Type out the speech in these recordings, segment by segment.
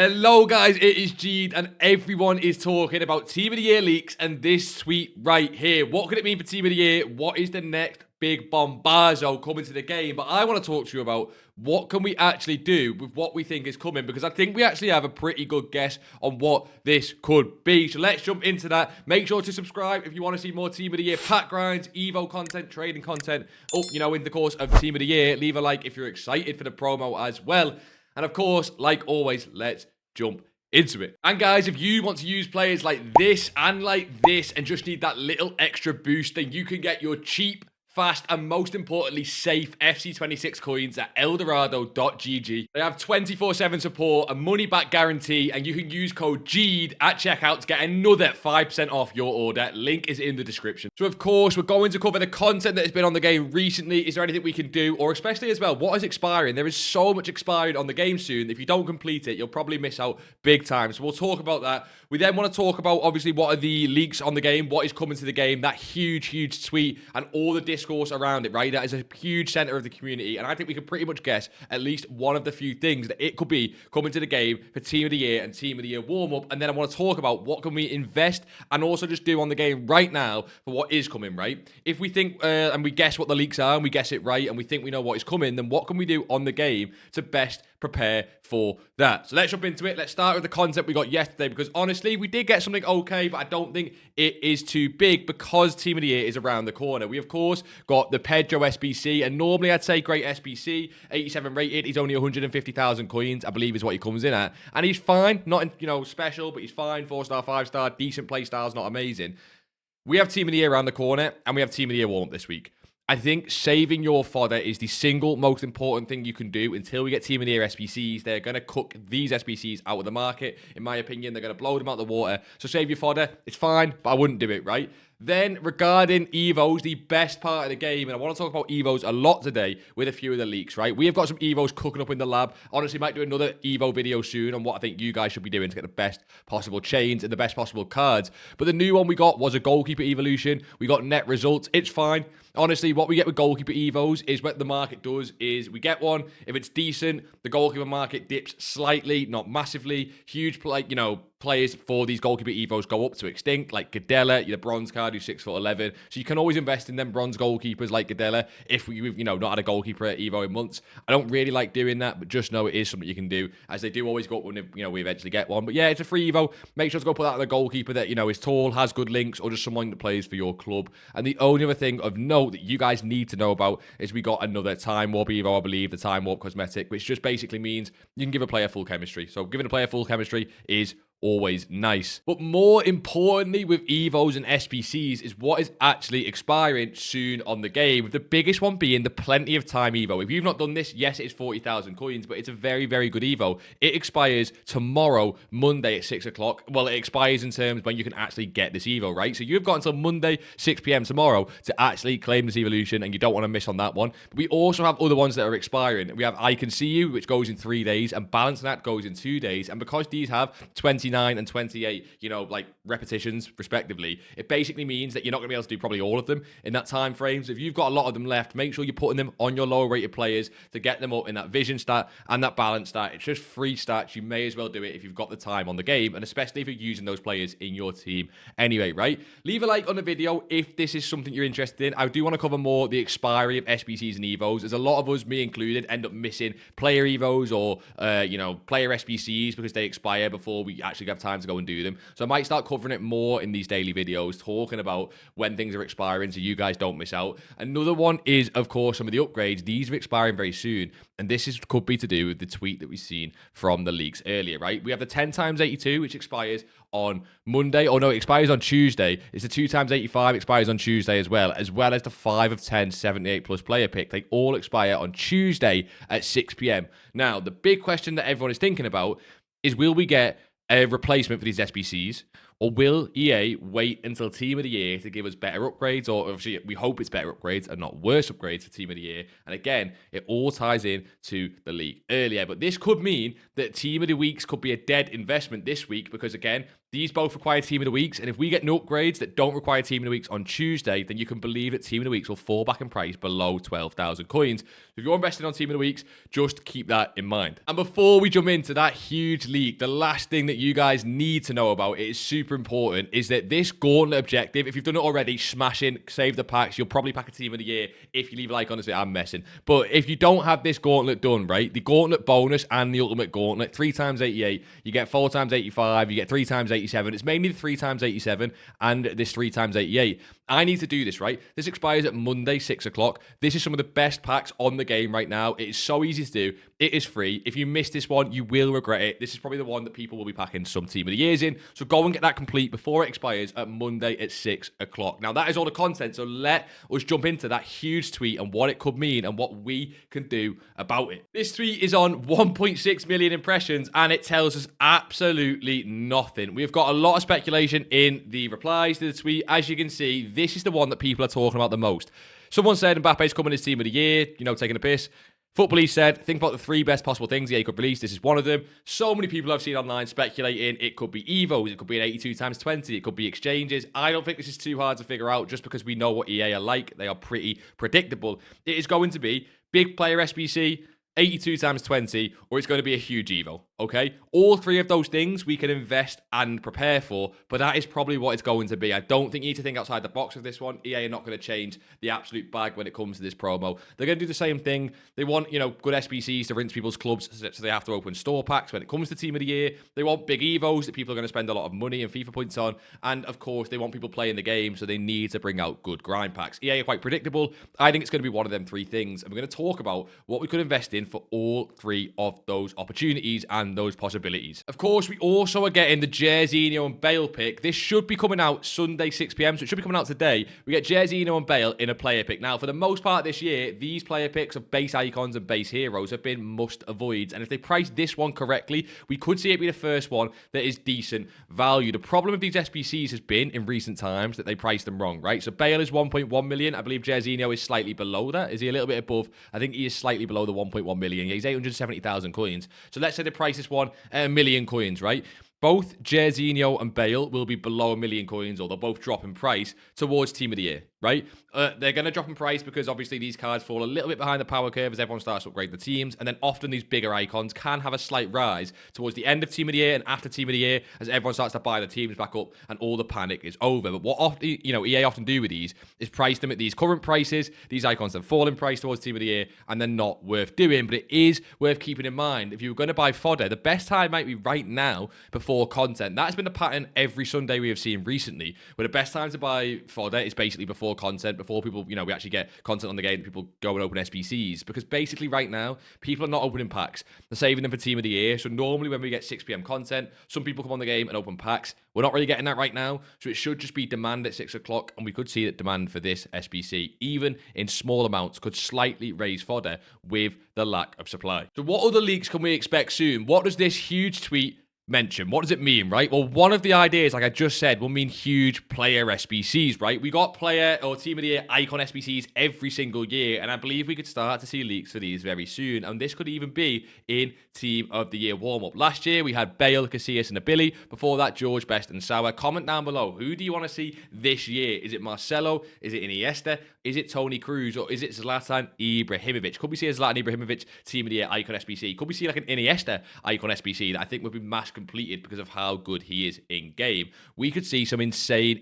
Hello guys, it is Jead and everyone is talking about Team of the Year leaks and this tweet right here. What could it mean for Team of the Year? What is the next big bombazo coming to the game? But I want to talk to you about what can we actually do with what we think is coming, because I think we actually have a pretty good guess on what this could be. So let's jump into that. Make sure to subscribe if you want to see more Team of the Year pack grinds, Evo content, trading content in the course of Team of the Year. Leave a like if you're excited for the promo as well. And of course, like always, let's jump into it. And guys, if you want to use players like this and just need that little extra boost, then you can get your cheap, fast, and most importantly, safe FC26 coins at eldorado.gg. They have 24/7 support, a money-back guarantee, and you can use code JEAD at checkout to get another 5% off your order. Link is in the description. So, of course, we're going to cover the content that has been on the game recently. Is there anything we can do? Or especially as well, what is expiring? There is so much expiring on the game soon. If you don't complete it, you'll probably miss out big time. So we'll talk about that. We then want to talk about, obviously, what are the leaks on the game, what is coming to the game, that huge tweet, and all the discourse around it, right? That is a huge center of the community, and I think we can pretty much guess at least one of the few things that it could be coming to the game for Team of the Year and Team of the Year warm-up. And then I want to talk about what can we invest and also just do on the game right now for what is coming, right? If we think and we guess what the leaks are and we guess it right and we think we know what is coming, then what can we do on the game to best prepare for that? So let's jump into it. Let's start with the content we got yesterday, because honestly, we did get something okay, but I don't think it is too big because Team of the Year is around the corner. We, of course, got the Pedro SBC, and normally I'd say great SBC, 87 rated. He's only 150,000 coins, I believe is what he comes in at. And he's fine, not, special, but he's fine, 4-star, 5-star, decent play styles, not amazing. We have Team of the Year around the corner, and we have Team of the Year warm-up this week. I think saving your fodder is the single most important thing you can do until we get Team of the Year SBCs. They're going to cook these SBCs out of the market. In my opinion, they're going to blow them out of the water. So save your fodder. It's fine, but I wouldn't do it, right? Then, regarding Evos, the best part of the game, and I want to talk about Evos a lot today with a few of the leaks, right? We have got some Evos cooking up in the lab. Honestly, might do another Evo video soon on what I think you guys should be doing to get the best possible chains and the best possible cards. But the new one we got was a goalkeeper evolution. We got net results. It's fine. Honestly, what we get with goalkeeper evos is what the market does is we get one. If it's decent, the goalkeeper market dips slightly, not massively. Huge, players for these goalkeeper evos go up to extinct, like Gadella, your bronze card, who's 6'11". So you can always invest in them bronze goalkeepers like Gadella if we've, not had a goalkeeper at evo in months. I don't really like doing that, but just know it is something you can do, as they do always go up when, we eventually get one. But yeah, it's a free evo. Make sure to go put that on a goalkeeper that, is tall, has good links, or just someone that plays for your club. And the only other thing of note that you guys need to know about is we got another time warp evo, I believe, the time warp cosmetic, which just basically means you can give a player full chemistry. So giving a player full chemistry is always nice. But more importantly with Evos and SBCs is what is actually expiring soon on the game, with the biggest one being the Plenty of Time Evo. If you've not done this, yes, it is 40,000 coins, but it's a very, very good Evo. It expires tomorrow, Monday at 6 o'clock. Well, it expires in terms when you can actually get this Evo, right? So you've got until Monday, 6 p.m. tomorrow to actually claim this evolution, and you don't want to miss on that one. But we also have other ones that are expiring. We have I Can See You, which goes in 3 days, and Balance That goes in 2 days. And because these have 29 and 28, repetitions respectively, it basically means that you're not going to be able to do probably all of them in that time frame. So if you've got a lot of them left, make sure you're putting them on your lower rated players to get them up in that vision stat and that balance stat. It's just free stats. You may as well do it if you've got the time on the game, and especially if you're using those players in your team anyway, right? Leave a like on the video if this is something you're interested in. I do want to cover more the expiry of SBCs and Evos. There's a lot of us, me included, end up missing player Evos or player SBCs because they expire before we actually have time to go and do them. So I might start covering it more in these daily videos, talking about when things are expiring so you guys don't miss out. Another one is, of course, some of the upgrades. These are expiring very soon, and this could be to do with the tweet that we've seen from the leaks earlier, right? We have the 10x82, which expires on Monday. Oh no, it expires on Tuesday. It's the 2x85 expires on Tuesday as well as the 5 of 10 78 plus player pick. They all expire on Tuesday at 6 p.m. Now, the big question that everyone is thinking about is, will we get a replacement for these SBCs, Or will EA wait until Team of the Year to give us better upgrades? Or obviously, we hope it's better upgrades and not worse upgrades for Team of the Year. And again, it all ties in to the league earlier. But this could mean that Team of the Weeks could be a dead investment this week because, again, these both require Team of the Weeks. And if we get no upgrades that don't require Team of the Weeks on Tuesday, then you can believe that Team of the Weeks will fall back in price below 12,000 coins. So if you're investing on Team of the Weeks, just keep that in mind. And before we jump into that huge leak, the last thing that you guys need to know about, it is super important, is that this gauntlet objective, if you've done it already, smash in, save the packs. You'll probably pack a Team of the Year if you leave a like on this. I'm messing. But if you don't have this gauntlet done, right, the gauntlet bonus and the ultimate gauntlet, 3 times 88, you get 4 times 85, you get 3 times 87. It's mainly the 3 times 87 and this 3 times 88. I need to do this, right? This expires at Monday, 6 o'clock. This is some of the best packs on the game right now. It is so easy to do. It is free. If you miss this one, you will regret it. This is probably the one that people will be packing some Team of the Years in. So go and get that complete before it expires at Monday at 6 o'clock. Now, that is all the content. So let us jump into that huge tweet and what it could mean and what we can do about it. This tweet is on 1.6 million impressions and it tells us absolutely nothing. We've got a lot of speculation in the replies to the tweet. As you can see, this is the one that people are talking about the most. Someone said Mbappe's coming as Team of the Year, taking a piss. Footballist said, think about the 3 best possible things EA could release. This is one of them. So many people I've seen online speculating. It could be Evos. It could be an 82 times 20. It could be exchanges. I don't think this is too hard to figure out just because we know what EA are like. They are pretty predictable. It is going to be big player SBC, 82 times 20, or it's going to be a huge Evo, okay? All 3 of those things we can invest and prepare for, but that is probably what it's going to be. I don't think you need to think outside the box with this one. EA are not going to change the absolute bag when it comes to this promo. They're going to do the same thing. They want, good SBCs to rinse people's clubs, so they have to open store packs. When it comes to Team of the Year, they want big Evos that people are going to spend a lot of money and FIFA points on, and of course, they want people playing the game, so they need to bring out good grind packs. EA are quite predictable. I think it's going to be one of them 3 things, and we're going to talk about what we could invest in for all 3 of those opportunities and those possibilities. Of course, we also are getting the Jairzinho and Bale pick. This should be coming out Sunday, 6 p.m, so it should be coming out today. We get Jairzinho and Bale in a player pick. Now, for the most part this year, these player picks of base icons and base heroes have been must avoids, and if they price this one correctly, we could see it be the first one that is decent value. The problem with these SBCs has been, in recent times, that they priced them wrong, right? So Bale is 1.1 million. I believe Jairzinho is slightly below that. Is he a little bit above? I think he is slightly below the 1.1 million. Yeah, he's 870,000 coins. So let's say the price is one at 1 million coins, right? Both Jairzinho and Bale will be below 1 million coins, or they'll both drop in price towards Team of the Year, right? They're going to drop in price because obviously these cards fall a little bit behind the power curve as everyone starts to upgrade the teams, and then often these bigger icons can have a slight rise towards the end of Team of the Year and after Team of the Year as everyone starts to buy the teams back up and all the panic is over. But what often, EA often do with these is price them at these current prices. These icons then fall in price towards Team of the Year and they're not worth doing, but it is worth keeping in mind. If you were going to buy Fodder, the best time might be right now before content. That has been the pattern every Sunday we have seen recently, where the best time to buy Fodder is basically before content, before people, we actually get content on the game, people go and open SBCs, because basically right now, people are not opening packs. They're saving them for Team of the Year. So normally when we get 6 p.m. content, some people come on the game and open packs. We're not really getting that right now, so it should just be demand at 6 o'clock, and we could see that demand for this SBC, even in small amounts, could slightly raise Fodder with the lack of supply. So what other leaks can we expect soon? What does this huge tweet mention? What does it mean, right? Well, one of the ideas, like I just said, will mean huge player SBCs, right? We got player or Team of the Year icon SBCs every single year, and I believe we could start to see leaks for these very soon, and this could even be in Team of the Year warm-up. Last year, we had Bale, Casillas, and Billy. Before that, George, Best, and Sauer. Comment down below. Who do you want to see this year? Is it Marcelo? Is it Iniesta? Is it Toni Kroos? Or is it Zlatan Ibrahimovic? Could we see a Zlatan Ibrahimovic Team of the Year icon SBC? Could we see like an Iniesta icon SBC that I think would be mass completed because of how good he is in game? We could see some insane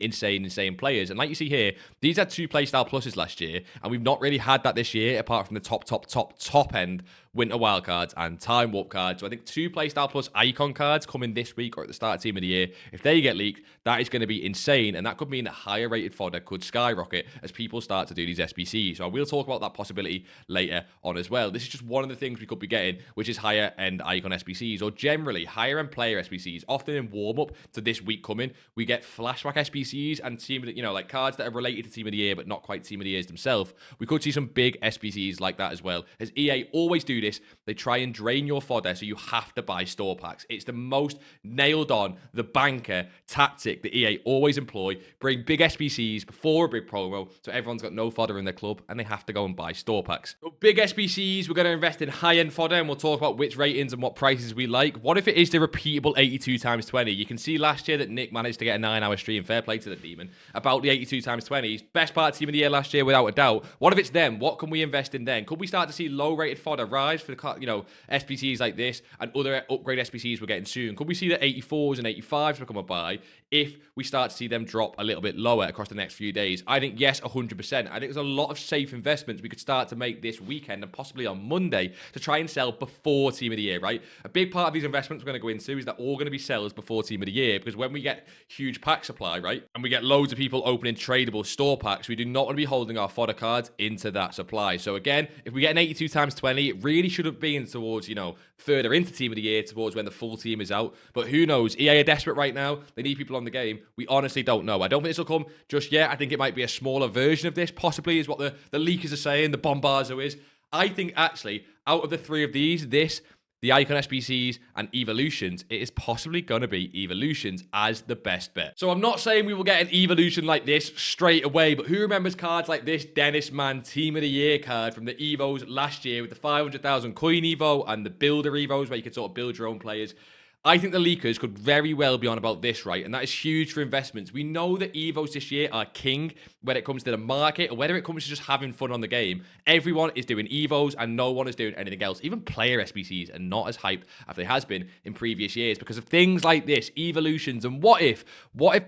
players. And like you see here, these had 2 playstyle pluses last year, and we've not really had that this year apart from the top end Winter Wildcards and Time Warp cards. So I think 2 playstyle plus icon cards coming this week or at the start of Team of the Year. If they get leaked, that is going to be insane, and that could mean that higher rated fodder could skyrocket as people start to do these SBCs. So I will talk about that possibility later on as well. This is just one of the things we could be getting, which is higher end icon SBCs, or generally higher end player SBCs. Often in warm up to this week coming, we get flashback SBCs and team, like cards that are related to Team of the Year but not quite Team of the Years themselves. We could see some big SBCs like that as well, as EA always do do this, they try and drain your fodder, so you have to buy store packs. It's the most nailed on, the banker tactic that EA always employ. Bring big SBCs before a big promo, so everyone's got no fodder in their club, and they have to go and buy store packs. So big SBCs, we're going to invest in high-end fodder, and we'll talk about which ratings and what prices we like. What if it is the repeatable 82x20? You can see last year that Nick managed to get a 9-hour stream, fair play to the demon, about the 82x20s. Best part of Team of the Year last year, without a doubt. What if it's them? What can we invest in then? Could we start to see low-rated fodder rise for the, SBCs like this and other upgrade SBCs we're getting soon? Could we see the 84s and 85s become a buy if we start to see them drop a little bit lower across the next few days? I think yes, 100%. I think there's a lot of safe investments we could start to make this weekend and possibly on Monday to try and sell before Team of the Year, right? A big part of these investments we're going to go into is that all going to be sellers before Team of the Year, because when we get huge pack supply, right, and we get loads of people opening tradable store packs, we do not want to be holding our fodder cards into that supply. So again, if we get an 82x20, it really shouldn't be in towards, further into Team of the Year, towards when the full team is out. But who knows? EA are desperate right now. They need people on the game. We honestly don't know. I don't think this will come just yet. I think it might be a smaller version of this, possibly, is what the leakers are saying, the Bombazo is. I think, actually, out of the three of these, the Icon SBCs and Evolutions, it is possibly going to be Evolutions as the best bet. So I'm not saying we will get an Evolution like this straight away, but who remembers cards like this Dennis Man Team of the Year card from the Evos last year with the 500,000 coin Evo and the Builder Evos where you could sort of build your own players? I think the leakers could very well be on about this, right? And that is huge for investments. We know that Evos this year are king when it comes to the market, or whether it comes to just having fun on the game. Everyone is doing Evos and no one is doing anything else. Even player SBCs are not as hyped as they has been in previous years because of things like this, Evolutions. And what if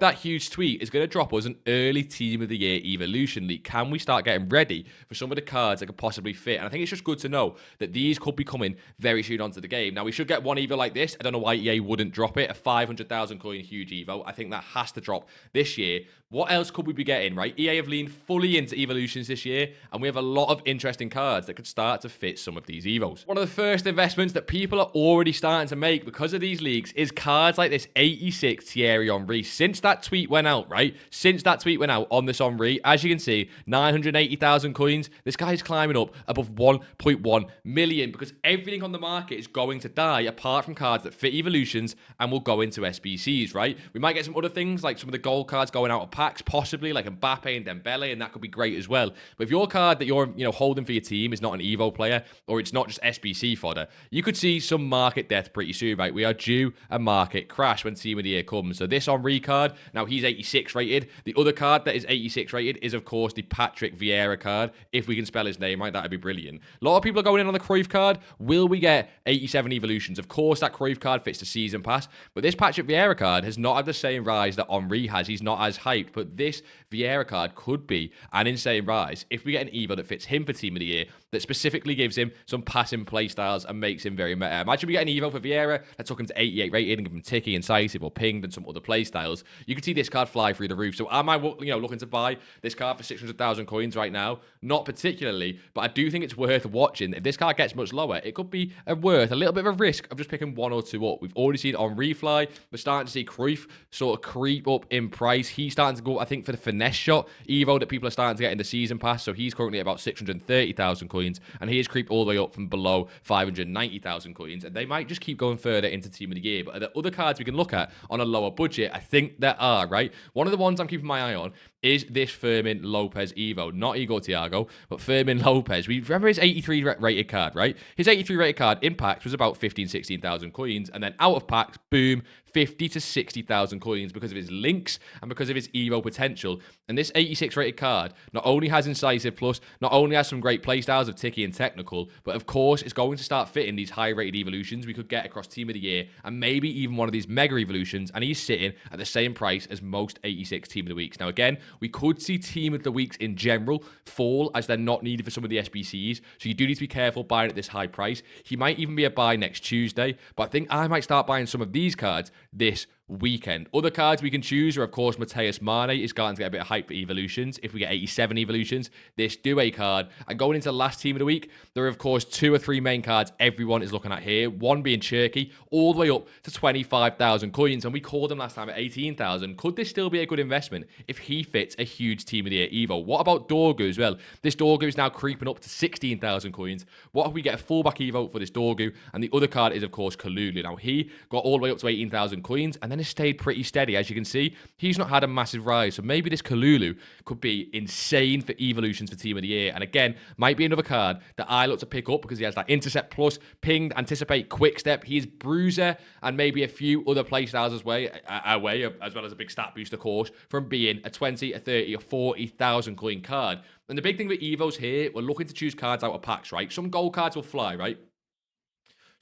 that huge tweet is going to drop us an early Team of the Year Evolution leak? Can we start getting ready for some of the cards that could possibly fit? And I think it's just good to know that these could be coming very soon onto the game. Now, we should get one Evo like this. I don't know why EA wouldn't drop it, a 500,000 coin huge Evo. I think that has to drop this year. What else could we be getting, right? EA have leaned fully into Evolutions this year, and we have a lot of interesting cards that could start to fit some of these Evos. One of the first investments that people are already starting to make because of these leaks is cards like this 86 Thierry Henry. Since that tweet went out, right? Since that tweet went out on this Henry, as you can see, 980,000 coins. This guy is climbing up above 1.1 million because everything on the market is going to die apart from cards that fit Evolutions and will go into SBCs, right? We might get some other things like some of the gold cards going out of packs, possibly like Mbappe and Dembele, and that could be great as well. But if your card that you're holding for your team is not an Evo player, or it's not just SBC fodder, you could see some market death pretty soon, right? We are due a market crash when Team of the Year comes. So this Henry card, now he's 86 rated. The other card that is 86 rated is, of course, the Patrick Vieira card. If we can spell his name right, that'd be brilliant. A lot of people are going in on the Cruyff card. Will we get 87 Evolutions? Of course, that Cruyff card fits the season pass, but this Patrick Vieira card has not had the same rise that Henry has. He's not as hyped, but this Vieira card could be an insane rise if we get an Evo that fits him for Team of the Year, that specifically gives him some passing play styles and makes him very meta. Imagine we get an Evo for Vieira that took him to 88 rated and give him ticky, incisive, or pinged and some other play styles. You could see this card fly through the roof. So am I looking to buy this card for 600,000 coins right now? Not particularly, but I do think it's worth watching. If this card gets much lower, it could be worth a little bit of a risk of just picking one or two up. We've already seen Henry fly. We're starting to see Cruyff sort of creep up in price. He's starting to go, I think, for the finesse shot Evo that people are starting to get in the season pass. So he's currently at about 630,000 coins, and he has creeped all the way up from below 590,000 coins. And they might just keep going further into Team of the Year. But are there other cards we can look at on a lower budget? I think there are, right? One of the ones I'm keeping my eye on is this Fermin Lopez Evo. Not Igor Thiago, but Fermin Lopez. We remember his 83 rated card, right? His 83 rated card impact was about 15, 16,000 coins. And then out of packs, boom, 50 to 60,000 coins because of his links and because of his Evo potential. And this 86 rated card not only has Incisive Plus, not only has some great playstyles of Ticky and Technical, but of course it's going to start fitting these high rated Evolutions we could get across Team of the Year and maybe even one of these Mega Evolutions, and he's sitting at the same price as most 86 Team of the Weeks. Now again, we could see Team of the Weeks in general fall as they're not needed for some of the SBCs, so you do need to be careful buying at this high price. He might even be a buy next Tuesday, but I think I might start buying some of these cards this weekend. Other cards we can choose are, of course, Mateus Mane is starting to get a bit of hype for evolutions. If we get 87 evolutions, this Due card. And going into the last team of the week, there are, of course, 2 or 3 main cards everyone is looking at here. One being Cherky, all the way up to 25,000 coins. And we called him last time at 18,000. Could this still be a good investment if he fits a huge team of the year Evo? What about Dorgu as well? This Dorgu is now creeping up to 16,000 coins. What if we get a fullback Evo for this Dorgu? And the other card is, of course, Kalulu. Now, he got all the way up to 18,000 coins and then has stayed pretty steady. As you can see, he's not had a massive rise. So maybe this Kalulu could be insane for evolutions for team of the year. And again, might be another card that I look to pick up because he has that intercept plus, pinged, anticipate, quick step. He is bruiser and maybe a few other playstyles as well as a big stat boost, of course, from being a 20, a 30, or 40,000 coin card. And the big thing with Evos here, we're looking to choose cards out of packs, right? Some gold cards will fly, right?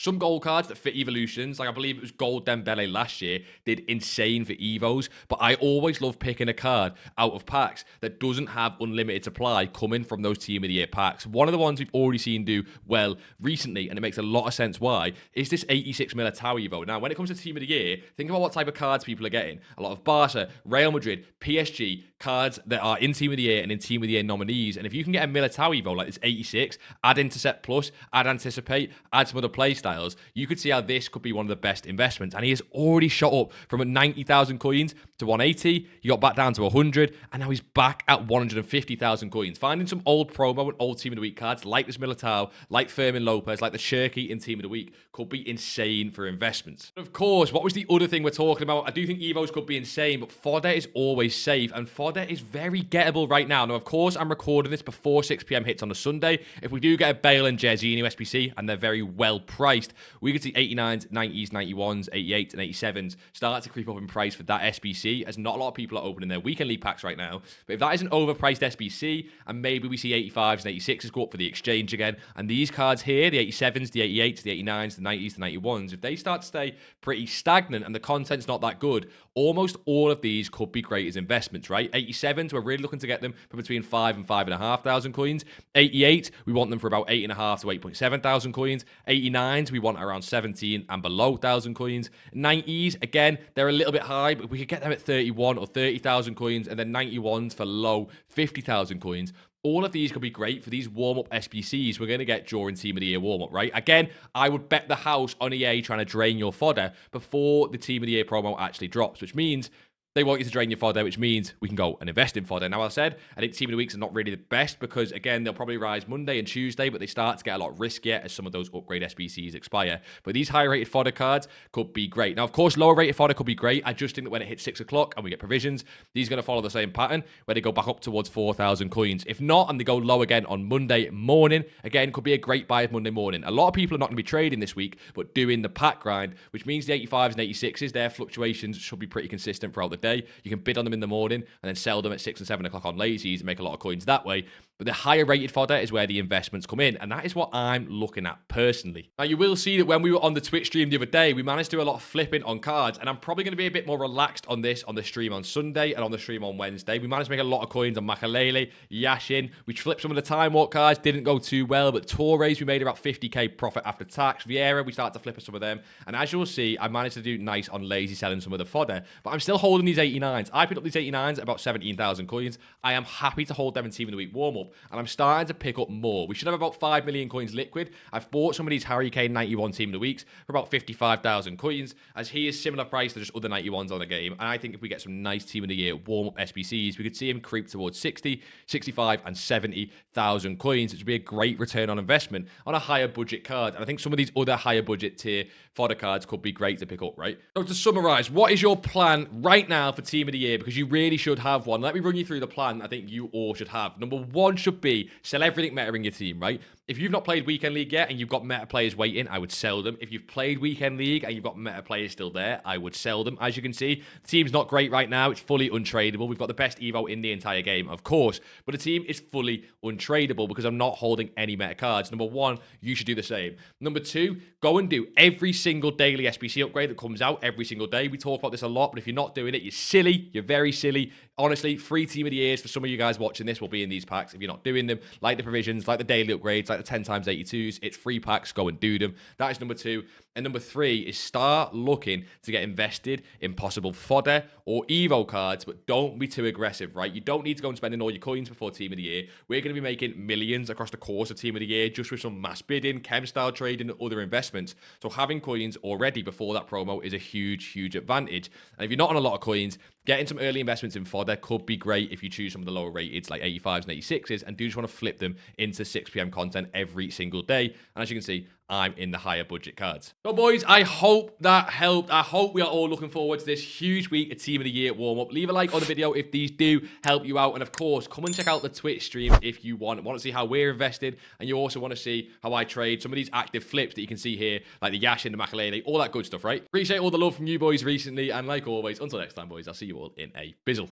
Some gold cards that fit evolutions, like I believe it was Gold Dembele last year, did insane for Evos. But I always love picking a card out of packs that doesn't have unlimited supply coming from those Team of the Year packs. One of the ones we've already seen do well recently, and it makes a lot of sense why, is this 86 Militao Evo. Now, when it comes to Team of the Year, think about what type of cards people are getting. A lot of Barca, Real Madrid, PSG, cards that are in Team of the Year and in Team of the Year nominees. And if you can get a Militao Evo like this 86, add Intercept Plus, add Anticipate, add some other playstyles, you could see how this could be one of the best investments. And he has already shot up from 90,000 coins to 180. He got back down to 100, and now he's back at 150,000 coins. Finding some old promo and old Team of the Week cards like this Militao, like Fermin Lopez, like the Cherky in Team of the Week could be insane for investments. Of course, what was the other thing we're talking about? I do think Evos could be insane, but Fodder is always safe, and Fodder is very gettable right now. Now, of course, I'm recording this before 6 p.m. hits on a Sunday. If we do get a Bale and Jorginho SBC, and they're very well priced, we could see 89s, 90s, 91s, 88s, and 87s start to creep up in price for that SBC, as not a lot of people are opening their weekend league packs right now. But if that is an overpriced SBC, and maybe we see 85s and 86s go up for the exchange again, and these cards here, the 87s, the 88s, the 89s, the 90s, the 91s, if they start to stay pretty stagnant and the content's not that good, almost all of these could be great as investments, right? 87s, we're really looking to get them for between 5 and 5,500 coins. 88, we want them for about 8.5 to 8.7 thousand coins. 89s, we want around 17 and below thousand coins. 90s, again, they're a little bit high, but we could get them at 31 or 30,000 coins, and then 91s for low 50,000 coins. All of these could be great for these warm-up SBCs we're going to get during Team of the Year warm-up, right? Again, I would bet the house on EA trying to drain your fodder before the Team of the Year promo actually drops, which means they want you to drain your fodder, which means we can go and invest in fodder. Now, as I said, I think Team of the Weeks are not really the best because, again, they'll probably rise Monday and Tuesday, but they start to get a lot riskier as some of those upgrade SBCs expire. But these high-rated fodder cards could be great. Now, of course, lower-rated fodder could be great. I just think that when it hits 6 o'clock and we get provisions, these are going to follow the same pattern where they go back up towards 4,000 coins. If not, and they go low again on Monday morning, again, could be a great buy Monday morning. A lot of people are not going to be trading this week, but doing the pack grind, which means the 85s and 86s, their fluctuations should be pretty consistent throughout the day. You can bid on them in the morning and then sell them at 6 and 7 o'clock on lazies and make a lot of coins that way. But the higher rated fodder is where the investments come in, and that is what I'm looking at personally. Now, you will see that when we were on the Twitch stream the other day, we managed to do a lot of flipping on cards, and I'm probably going to be a bit more relaxed on this on the stream on Sunday and on the stream on Wednesday. We managed to make a lot of coins on Makalele, Yashin. We flipped some of the Time Walk cards, didn't go too well, but Torres, we made about 50k profit after tax. Vieira, we started to flip some of them, and as you'll see, I managed to do nice on lazy selling some of the fodder, but I'm still holding these 89s. I picked up these 89s at about 17,000 coins. I am happy to hold them in Team of the Week warm-up, and I'm starting to pick up more. We should have about 5 million coins liquid. I've bought some of these Harry Kane 91 Team of the Weeks for about 55,000 coins, as he is similar price to just other 91s on the game, and I think if we get some nice Team of the Year warm-up SBCs, we could see him creep towards 60, 65, and 70,000 coins, which would be a great return on investment on a higher budget card, and I think some of these other higher budget tier fodder cards could be great to pick up, right? So to summarize, what is your plan right now for Team of the Year? Because you really should have one. Let me run you through the plan I think you all should have. Number one should be sell everything meta in your team, right? If you've not played Weekend League yet and you've got meta players waiting, I would sell them. If you've played Weekend League and you've got meta players still there, I would sell them. As you can see, the team's not great right now. It's fully untradeable. We've got the best Evo in the entire game, of course, but the team is fully untradeable because I'm not holding any meta cards. Number one, you should do the same. Number two, go and do every single daily SBC upgrade that comes out every single day. We talk about this a lot, but if you're not doing it, you're silly. You're very silly. Honestly, free Team of the Years for some of you guys watching this will be in these packs if you're not doing them, like the provisions, like the daily upgrades, like like the 10 times 82s. It's free packs. Go and do them. That is number 2. And number 3 is start looking to get invested in possible fodder or Evo cards, but don't be too aggressive, right? You don't need to go and spending all your coins before Team of the Year. We're going to be making millions across the course of Team of the Year just with some mass bidding, chem style trading, and other investments. So having coins already before that promo is a huge, huge advantage. And if you're not on a lot of coins, getting some early investments in fodder could be great if you choose some of the lower rated like 85s and 86s and do just want to flip them into 6 p.m. content every single day. And as you can see, I'm in the higher budget cards. So boys, I hope that helped. I hope we are all looking forward to this huge week of Team of the Year warm-up. Leave a like on the video if these do help you out. And of course, come and check out the Twitch stream if you want to see how we're invested. And you also want to see how I trade some of these active flips that you can see here, like the Yash and the Makalele, all that good stuff, right? Appreciate all the love from you boys recently. And like always, until next time, boys, I'll see you all in a bizzle.